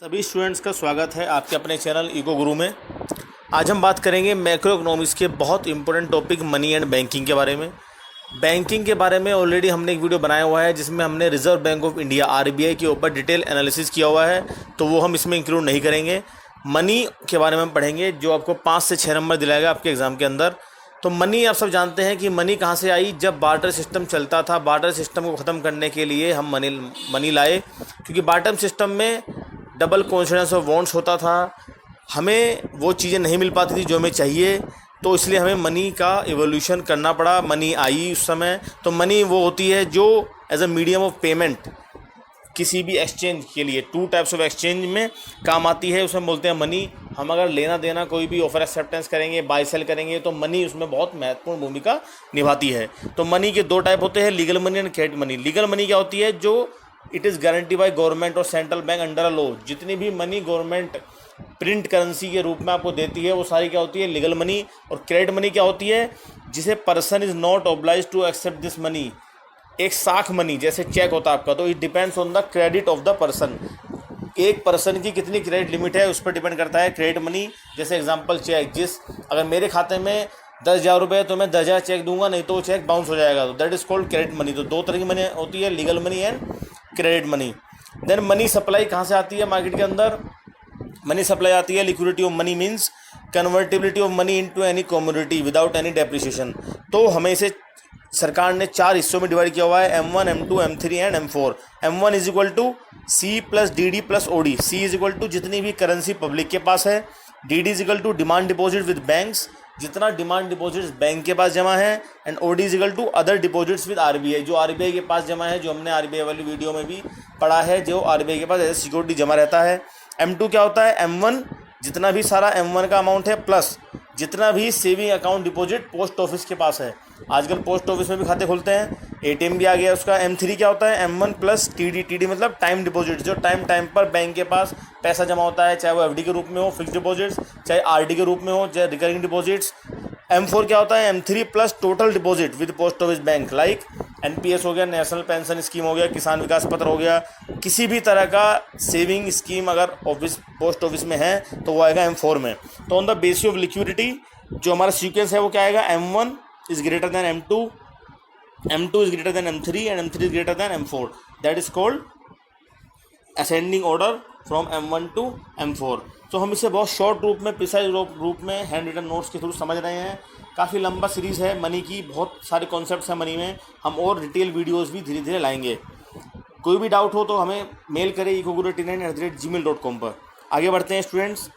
सभी स्टूडेंट्स का स्वागत है आपके अपने चैनल इको गुरु में। आज हम बात करेंगे मैक्रो इकोनॉमिक्स के बहुत important topic money and banking के बारे में। बैंकिंग के बारे में ऑलरेडी हमने एक वीडियो बनाया हुआ है जिसमें हमने reserve bank of India RBI के ऊपर डिटेल एनालिसिस किया हुआ है, तो वो हम इसमें इंक्लूड नहीं करेंगे। मनी के बारे में हम पढ़ेंगे जो आपको 5 से 6 नंबर दिलाएगा आपके एग्ज़ाम के अंदर। तो मनी आप सब जानते हैं कि मनी कहाँ से आई। जब बार्टर सिस्टम चलता था, बार्टर सिस्टम को ख़त्म करने के लिए हम मनी लाए, क्योंकि बार्टर सिस्टम में डबल कोइंसिडेंस ऑफ बॉन्ड्स होता था, हमें वो चीज़ें नहीं मिल पाती थी जो हमें चाहिए, तो इसलिए हमें मनी का एवोल्यूशन करना पड़ा। मनी आई उस समय। तो मनी वो होती है जो as a medium of payment किसी भी एक्सचेंज के लिए, 2 टाइप्स ऑफ एक्सचेंज में काम आती है, उसमें बोलते हैं मनी। हम अगर लेना देना कोई भी ऑफर एक्सेप्टेंस करेंगे, बाय सेल करेंगे, तो मनी उसमें बहुत महत्वपूर्ण भूमिका निभाती है। तो मनी के 2 टाइप होते हैं, legal money and credit money. Legal money क्या होती है? जो it is guarantee by government और central bank under a law. जितनी भी मनी गवर्नमेंट प्रिंट करेंसी के रूप में आपको देती है वो सारी क्या होती है? Legal money. और क्रेडिट मनी क्या होती है? जिसे person is not obliged to accept this money. एक साख मनी जैसे चेक होता है आपका, तो it depends on the credit of the person. एक पर्सन की कितनी क्रेडिट लिमिट है उस पर डिपेंड करता है क्रेडिट मनी। जैसे एग्जांपल चेक, अगर मेरे खाते में 10,000 रुपये है तो मैं 10,000 चेक दूंगा, नहीं तो वो चेक बाउंस हो जाएगा, तो that is called credit money. तो 2 तरह की मनी होती है, legal money and credit money. Then money supply कहाँ से आती है मार्केट के अंदर? मनी सप्लाई आती है liquidity of money means convertibility of money into any commodity without any depreciation. तो हमें इसे सरकार ने 4 हिस्सों में डिवाइड किया हुआ है, M1, M2, M3 and M4। M1 is equal to C plus DD plus OD। C is equal to जितनी भी करेंसी पब्लिक के पास है। DD is equal to demand deposit with banks, जितना डिमांड डिपॉजिट्स बैंक के पास जमा है। And OD is equal to other deposits with RBI, जो RBI के पास जमा है, जो हमने RBI वाली वीडियो में भी पढ़ा है, जो RBI के पास एज सिक्योरिटी जमा रहता है। M2 क्या होता है? M1 जितना भी सारा M1 का अमाउंट है प्लस जितना भी saving account deposit post office के पास है। आजकल पोस्ट ऑफिस में भी खाते खुलते हैं, ATM भी आ गया उसका। M3 क्या होता है? M1 प्लस TD मतलब टाइम डिपॉजिट, जो टाइम पर बैंक के पास पैसा जमा होता है, चाहे वो FD के रूप में हो, फिक्स डिपॉजिट्स, चाहे RD के रूप में हो, चाहे रिकरिंग डिपॉजिट्स। M4 क्या होता है? M3 plus total deposit with post office bank, like NPS हो गया, नेशनल पेंशन स्कीम हो गया, किसान विकास पत्र हो गया, किसी भी तरह का सेविंग स्कीम अगर पोस्ट ऑफिस में है तो वो आएगा M4 में। तो on the basis of liquidity जो हमारा सीक्वेंस है वो क्या आएगा? M1 is greater than M2, M2 is greater than M3 and M3 is greater than M4। That is called ascending order from M1 to M4। तो हम इसे बहुत शॉर्ट रूप में, प्रिसाइज रूप में हैंड रिटन नोट्स के थ्रू समझ रहे हैं। काफ़ी लंबा सीरीज़ है मनी की, बहुत सारे कॉन्सेप्ट्स हैं मनी में, हम और डिटेल वीडियोस भी धीरे धीरे लाएंगे। कोई भी डाउट हो तो हमें मेल करें ecoguru89@gmail.com पर। आगे बढ़ते हैं स्टूडेंट्स।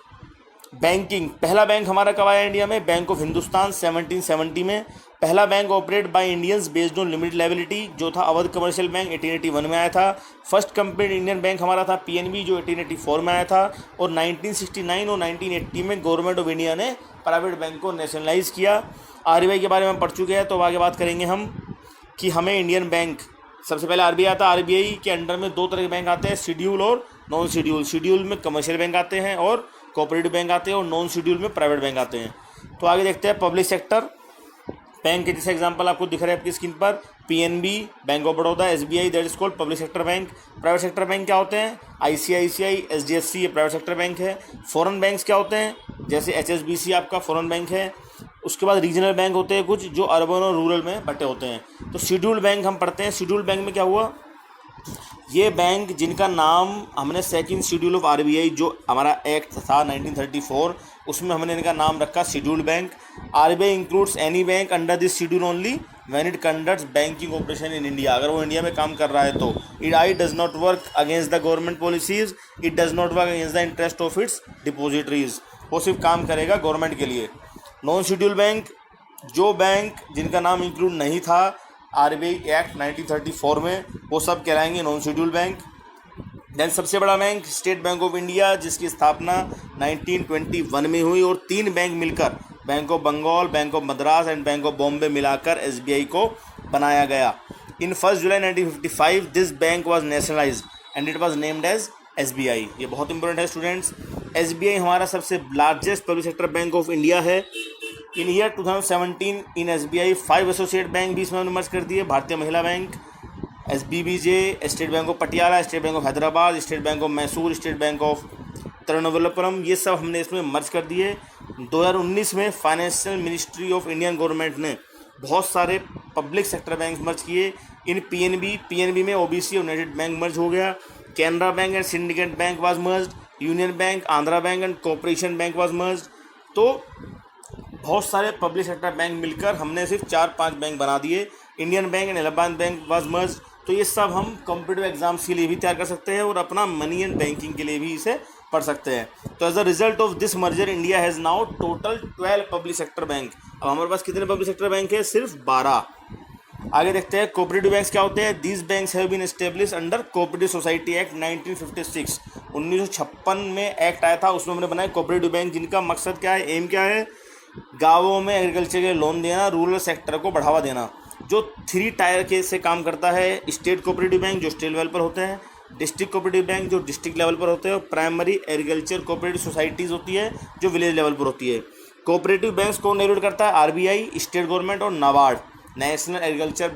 बैंकिंग, पहला बैंक हमारा कब आया इंडिया में? बैंक ऑफ हिंदुस्तान 1770 में। पहला bank operate by Indians based on limited liability, जो था अवध कमर्शियल बैंक, 1881 में आया था। फर्स्ट कंप्लीट इंडियन बैंक हमारा था PNB, जो 1884 में आया था। और 1969 और 1980 में गवर्नमेंट ऑफ इंडिया ने प्राइवेट बैंक को नेशनलाइज किया। RBI के बारे में पढ़ चुके हैं, तो आगे बात करेंगे हम कि हमें इंडियन बैंक, सबसे पहले RBI आता है। RBI के अंडर में 2 तरह के बैंक आते हैं, शेड्यूल और नॉन शेड्यूल। शेड्यूल में कमर्शियल बैंक आते हैं और कोऑपरेटिव बैंक आते हैं, और नॉन शेड्यूल में प्राइवेट बैंक आते हैं। तो आगे देखते हैं पब्लिक सेक्टर बैंक के जैसे एग्जांपल आपको दिख रहा है आपकी स्क्रीन पर, PNB, bank of Baroda, SBI, that is called public sector bank. Private sector bank क्या होते हैं? ICICI, SDFC, ये प्राइवेट सेक्टर बैंक है। फॉरेन बैंक्स क्या होते हैं? जैसे HSBC आपका फॉरेन बैंक है। उसके बाद रीजनल बैंक होते हैं कुछ, जो अर्बन और रूरल में बटे होते हैं। तो शेड्यूल्ड बैंक हम पढ़ते हैं। शेड्यूल्ड बैंक में क्या हुआ? ये बैंक जिनका नाम हमने सेकंड शेड्यूल ऑफ RBI, जो हमारा एक्ट था 1934, उसमें हमने इनका नाम रखा scheduled bank. RBI includes any bank under this schedule only when it conducts banking operation in India. अगर वो इंडिया में काम कर रहा है तो it does not work against the government policies, it does not work against the interest of its depositories. वो सिर्फ काम करेगा गवर्नमेंट के लिए। नॉन शेड्यूल बैंक, जो बैंक जिनका नाम इंक्लूड नहीं था RBI एक्ट 1934 में, वो सब कहलाएंगे नॉन शेड्यूल बैंक। देन सबसे बड़ा bank State Bank of India, जिसकी स्थापना 1921 में हुई, और 3 बैंक मिलकर, bank of Bengal, bank of Madras and bank of Bombay मिलाकर SBI को बनाया गया। इन 1 जुलाई 1955 this bank was nationalise and it was named as SBI। ये बहुत इंपॉर्टेंट है स्टूडेंट्स। SBI हमारा सबसे largest public sector bank of India है। In year 2017 in SBI 5 associate bank भी इसमें मर्ज कर दिए। भारतीय महिला bank, SBBJ, state Bank of Patiala, state Bank of Hyderabad, state Bank of Mysore, state Bank of Thiruvananthapuram, ये सब हमने इसमें मर्ज कर दिए। 2019 में financial ministry of Indian government ने बहुत सारे पब्लिक सेक्टर बैंक मर्ज किए। इन पीएनबी में ओबीसी और यूनाइटेड बैंक मर्ज हो गया। Canara bank and syndicate bank was merge. Union bank, Andhra bank and corporation bank was merge. तो बहुत सारे पब्लिक सेक्टर बैंक मिलकर हमने सिर्फ 4-5 बैंक बना दिए। Indian bank and Allahabad bank was merge. तो ये सब हम कॉम्पिटिटिव एग्जाम्स के लिए भी तैयार कर सकते हैं और अपना मनी एंड बैंकिंग के लिए भी इसे पढ़ सकते हैं। तो as a result of this merger India has now total 12 public sector bank. अब हमारे पास कितने पब्लिक सेक्टर बैंक है? सिर्फ 12। आगे देखते हैं कोऑपरेटिव बैंक्स क्या होते हैं। These banks have been establish under cooperative society act 1956। 1956 में एक्ट आया था, उसमें हमने बनाए कोऑपरेटिव बैंक, जिनका मकसद क्या है, एम क्या है? गाँवों में एग्रीकल्चर के लोन देना, रूरल सेक्टर को बढ़ावा देना। जो 3 टायर के से काम करता है, स्टेट कोऑपरेटिव बैंक जो स्टेट लेवल पर होते हैं, डिस्ट्रिक्ट कोऑपरेटिव बैंक जो डिस्ट्रिक्ट लेवल पर होते हैं, और प्राइमरी एग्रीकल्चर कोऑपरेटिव सोसाइटीज़ होती है जो विलेज लेवल पर होती है। कोऑपरेटिव बैंक्स कौन रेगुलेट करता है? आरबीआई, स्टेट गवर्नमेंट और NABARD, national agriculture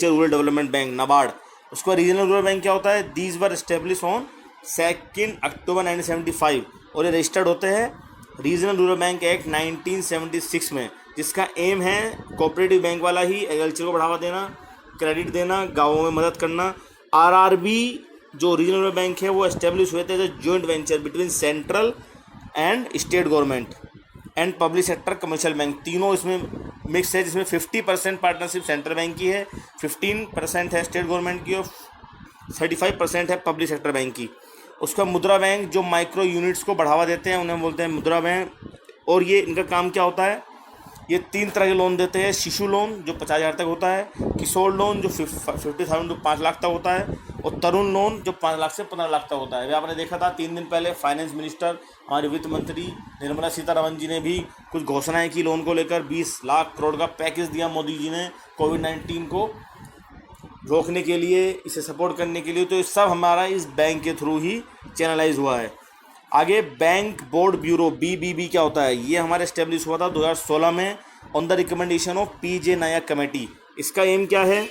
rural development bank, NABARD. उसका रीजनल रूरल बैंक क्या होता है? दीज वर एस्टेब्लिश ऑन 2 अक्टूबर 1975 और ये रजिस्टर्ड होते हैं रीजनल रूरल बैंक एक्ट 1976 में, जिसका एम है कोऑपरेटिव बैंक वाला ही एग्रीकल्चर को बढ़ावा देना, क्रेडिट देना, गाँवों में मदद करना। आरआरबी जो रीजनल रूरल बैंक है वो एस्टेब्लिश हुए थे as a joint venture between central and state government and public sector commercial bank, तीनों इसमें मिक्स है, जिसमें 50% पार्टनरशिप सेंट्रल बैंक की है, 15% है स्टेट गवर्नमेंट की और 35% है पब्लिक सेक्टर बैंक की। उसका मुद्रा बैंक जो माइक्रो यूनिट्स को बढ़ावा देते हैं उन्हें बोलते हैं मुद्रा बैंक। और ये इनका काम क्या होता है? ये 3 तरह के लोन देते हैं। शिशु लोन जो 50,000 तक होता है, किशोर लोन जो 50,000 to 5 लाख तक होता है, और तरुण लोन जो 5 लाख से 15 लाख तक होता है। अभी आपने देखा था 3 दिन पहले फाइनेंस मिनिस्टर हमारे वित्त मंत्री निर्मला सीतारमण जी ने भी कुछ घोषणाएं की लोन को लेकर। 20 लाख करोड़ का पैकेज दिया मोदी जी ने कोविड-19 को रोकने के लिए, इसे सपोर्ट करने के लिए। तो ये सब हमारा इस बैंक के थ्रू ही चैनलाइज हुआ है। आगे बैंक बोर्ड ब्यूरो, BBB क्या होता है? ये हमारे एस्टेब्लिश हुआ था 2016 में on the recommendation of PJ Nayak committee. इसका एम क्या है?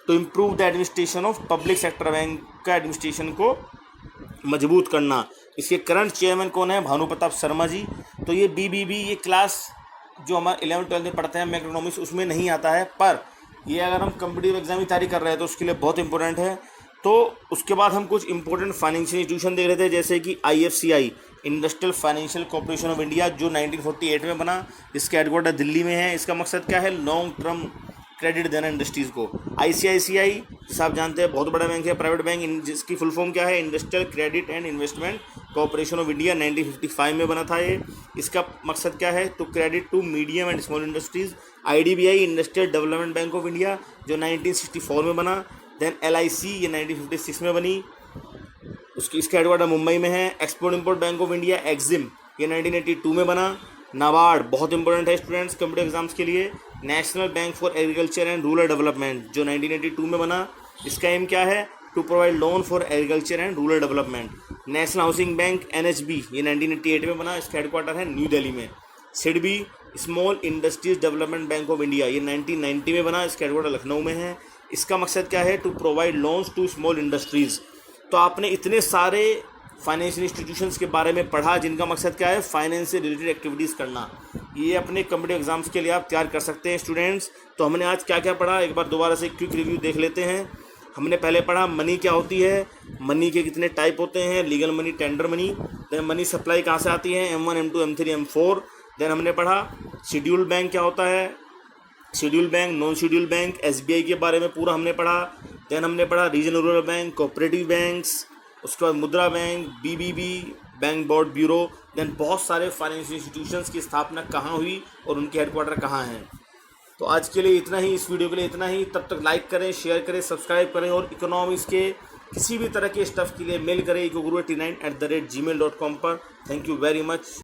To improve the administration of public sector bank का एडमिनिस्ट्रेशन को मजबूत करना। इसके करंट चेयरमैन कौन है? भानु प्रताप शर्मा जी। तो ये BBB ये क्लास जो हमारे 11th-12th में पढ़ते हैं मैक्रोइकॉनॉमिक्स उसमें नहीं आता है, पर ये अगर हम कॉम्पिटिटिव एग्जाम की तैयारी कर रहे हैं तो उसके लिए बहुत इंपॉर्टेंट है। तो उसके बाद हम कुछ इंपॉर्टेंट फाइनेंशियल इंस्टीट्यूशन देख रहे थे, जैसे कि IFCI industrial financial corporation of India जो 1948 में बना, इसका हेडक्वार्टर दिल्ली में है। इसका मकसद क्या है? लॉन्ग टर्म क्रेडिट देना इंडस्ट्रीज़ को। ICICI जैसा आप जानते हैं बहुत बड़ा बैंक है, प्राइवेट बैंक, जिसकी फुल फॉर्म क्या है? Industrial credit and investment corporation of India, 1955 में बना था ये। इसका मकसद क्या है? To credit to medium and small industries. IDBI industrial development bank of India जो 1964 में बना। देन LIC ये 1956 में बनी, इसका हेडक्वार्टर मुंबई में है। Export import bank of India EXIM ये 1982 में बना। नाबार्ड बहुत इंपॉर्टेंट है स्टूडेंट्स कॉम्पिटिटिव एग्जाम्स के लिए। National bank for agriculture and rural development जो 1982 में बना, इसका एम क्या है? To provide loan for agriculture and rural development. National housing bank NHB ये 1988 में बना, इसका हेडक्वार्टर है न्यू दिल्ली में। SIDBI small industries development bank of India ये 1990 में बना, इसका हेडक्वार्टर लखनऊ में है। इसका मकसद क्या है? To provide loans to small industries. तो आपने इतने सारे फाइनेंशियल इंस्टीट्यूशंस के बारे में पढ़ा जिनका मकसद क्या है? फाइनेंस से रिलेटेड एक्टिविटीज़ करना। ये अपने कॉम्पिटिटिव एग्जाम्स के लिए आप तैयार कर सकते हैं स्टूडेंट्स। तो हमने आज क्या क्या पढ़ा, एक बार दोबारा से क्विक रिव्यू देख लेते हैं। हमने पहले पढ़ा मनी क्या होती है, मनी के कितने टाइप होते हैं, legal money, tender money. Then money supply कहाँ से आती है? M1, M2, M3, M4। Then हमने पढ़ा शेड्यूल्ड बैंक क्या होता है, schedule bank, non schedule bank, SBI के बारे में पूरा हमने पढ़ा। देन हमने पढ़ा regional rural bank, cooperative banks, उसके बाद Mudra bank, BBB, bank board bureau. Then बहुत सारे फाइनेंशियल इंस्टीट्यूशंस की स्थापना कहाँ हुई और उनके हेडक्वार्टर कहाँ हैं। तो आज के लिए इतना ही, इस वीडियो के लिए इतना ही। तब तक लाइक करें, शेयर करें, सब्सक्राइब करें और इकोनॉमिक्स के किसी भी तरह के स्टफ़ के लिए मेल करें ecoguru89@gmail.com पर। Thank you very much.